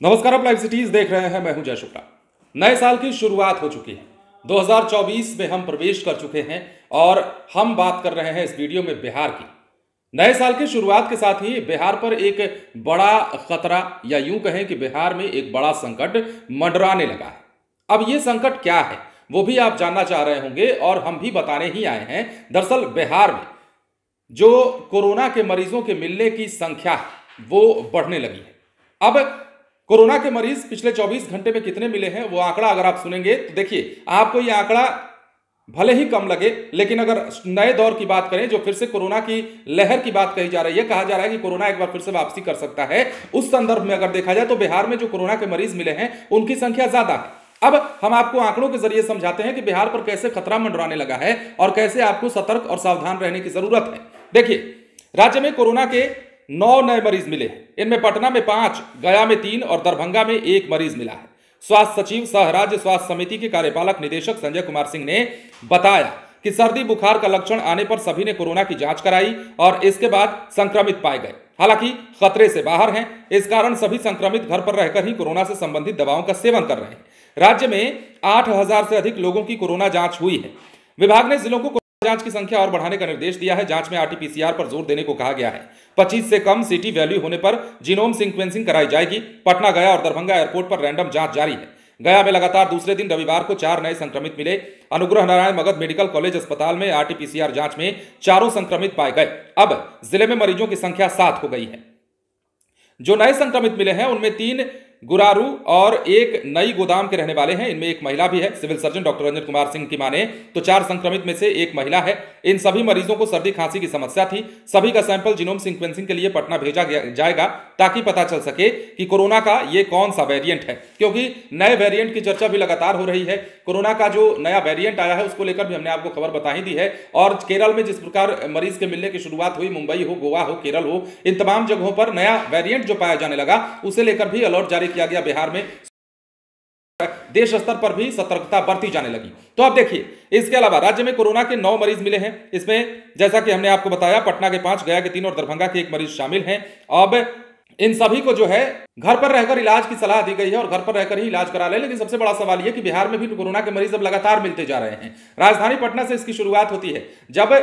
नमस्कार, आप live cities देख रहे हैं। मैं हूं जय शुक्ला। नए साल की शुरुआत हो चुकी है। 2024 में हम प्रवेश कर चुके हैं और हम बात कर रहे हैं इस वीडियो में बिहार की। नए साल की शुरुआत के साथ ही बिहार पर एक बड़ा खतरा, या यूं कहें कि बिहार में एक बड़ा संकट मंडराने लगा है। अब ये संकट क्या है वो भी आप जानना चाह रहे होंगे और हम भी बताने ही आए हैं। दरअसल बिहार में जो कोरोना के मरीजों के मिलने की संख्या है वो बढ़ने लगी है। अब कोरोना के मरीज पिछले 24 घंटे में कितने मिले हैं वो आंकड़ा अगर आप सुनेंगे तो देखिए, आपको ये आंकड़ा भले ही कम लगे, लेकिन अगर नए दौर की बात करें, जो फिर से कोरोना की लहर की बात कही जा रही है, कहा जा रहा है कि कोरोना एक बार फिर से वापसी कर सकता है, उस संदर्भ में अगर देखा जाए तो बिहार में जो कोरोना के मरीज मिले हैं उनकी संख्या ज्यादा है। अब हम आपको आंकड़ों के जरिए समझाते हैं कि बिहार पर कैसे खतरा मंडराने लगा है और कैसे आपको सतर्क और सावधान रहने की जरूरत है। देखिए, राज्य में कोरोना के 9 नए मरीज मिले हैं। इनमें पटना में 5, गया में 3 और दरभंगा में 1 मरीज मिला है। स्वास्थ्य सचिव सह राज्य स्वास्थ्य समिति के कार्यपालक निदेशक संजय कुमार सिंह ने बताया कि सर्दी बुखार का लक्षण आने पर सभी ने कोरोना की जांच कराई और इसके बाद संक्रमित पाए गए। हालांकि खतरे से बाहर हैं, इस कारण सभी संक्रमित घर पर रहकर ही कोरोना से संबंधित दवाओं का सेवन कर रहे हैं। राज्य में 8,000 से अधिक लोगों की कोरोना जांच हुई है। विभाग ने जिलों को जांच की संख्या और बढ़ाने का निर्देश दिया है। जांच में आरटीपीसीआर पर जोर देने को कहा गया है। 25 से कम सिटी वैल्यू होने पर जीनोम सीक्वेंसिंग कराई जाएगी। पटना, गया और दरभंगा एयरपोर्ट पर रैंडम जांच जारी है। गया में लगातार दूसरे दिन रविवार को 4 नए संक्रमित मिले। अनुग्रह नारायण मगध मेडिकल कॉलेज अस्पताल में आरटीपीसीआर जांच में 4 संक्रमित पाए गए। अब जिले में मरीजों की संख्या 7 हो गई है। जो नए संक्रमित मिले हैं उनमें 3 गुरारू और 1 नई गोदाम के रहने वाले हैं। इनमें 1 महिला भी है। Civil surgeon doctor Ranjan Kumar Singh की माने तो 4 संक्रमित में से 1 महिला है। इन सभी मरीजों को सर्दी खांसी की समस्या थी। सभी का सैंपल जीनोम सीक्वेंसिंग के लिए पटना भेजा जाएगा ताकि पता चल सके कि कोरोना का ये कौन सा वेरिएंट है, क्योंकि नए वेरिएंट की चर्चा भी लगातार हो रही है। कोरोना का जो नया वेरिएंट आया है उसको लेकर भी हमने आपको खबर बता ही दी है। और केरल में जिस प्रकार मरीज के मिलने की शुरुआत हुई, मुंबई हो, गोवा हो, केरल हो, इन तमाम जगहों पर नया वेरिएंट जो पाया जाने लगा उसे लेकर भी अलर्ट जारी किया गया। बिहार में देश स्तर पर भी सतर्कता बरती जाने लगी। तो अब देखिए, इसके अलावा राज्य में कोरोना के 9 मरीज मिले हैं। इसमें जैसा कि हमने आपको बताया, पटना के 5, गया के 3 और दरभंगा के 1 मरीज शामिल हैं। अब इन सभी को जो है घर पर रहकर इलाज की सलाह दी गई है और घर पर रहकर ही इलाज करा ले। लेकिन सबसे बड़ा सवाल यह कि बिहार में भी कोरोना के मरीज अब लगातार मिलते जा रहे हैं। राजधानी पटना से इसकी शुरुआत होती है। जब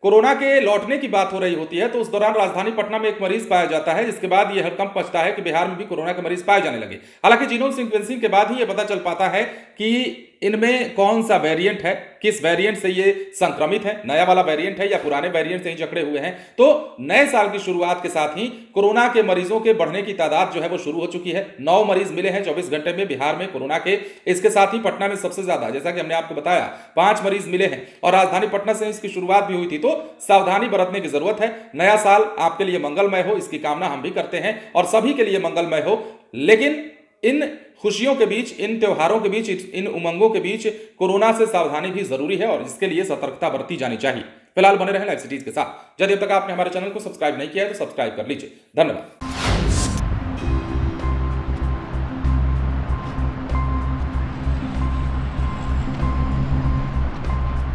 कोरोना के लौटने की बात हो रही होती है तो उस दौरान राजधानी पटना में 1 मरीज पाया जाता है, जिसके बाद यह हड़कंप मचता है कि बिहार में भी कोरोना के मरीज पाए जाने लगे। हालांकि जीनोम सीक्वेंसिंग के बाद ही यह पता चल पाता है कि इनमें कौन सा वेरिएंट है, किस वेरिएंट से ये संक्रमित है, नया वाला वेरिएंट है या पुराने वेरिएंट से ही जकड़े हुए हैं। तो नए साल की शुरुआत के साथ ही कोरोना के मरीजों के बढ़ने की तादाद जो है वो शुरू हो चुकी है। 9 मरीज मिले हैं 24 घंटे में बिहार में कोरोना के। इसके साथ ही पटना में सबसे ज्यादा, जैसा कि हमने आपको बताया, 5 मरीज मिले हैं और राजधानी पटना से इसकी शुरुआत भी हुई थी। तो सावधानी बरतने की जरूरत है। नया साल आपके लिए मंगलमय हो, इसकी कामना हम भी करते हैं और सभी के लिए मंगलमय हो। लेकिन इन खुशियों के बीच, इन त्योहारों के बीच, इन उमंगों के बीच कोरोना से सावधानी भी जरूरी है और इसके लिए सतर्कता बरती जानी चाहिए। फिलहाल बने रहें लाइव सिटीज के साथ। यदि अब तक आपने हमारे चैनल को सब्सक्राइब नहीं किया है तो सब्सक्राइब कर लीजिए। धन्यवाद।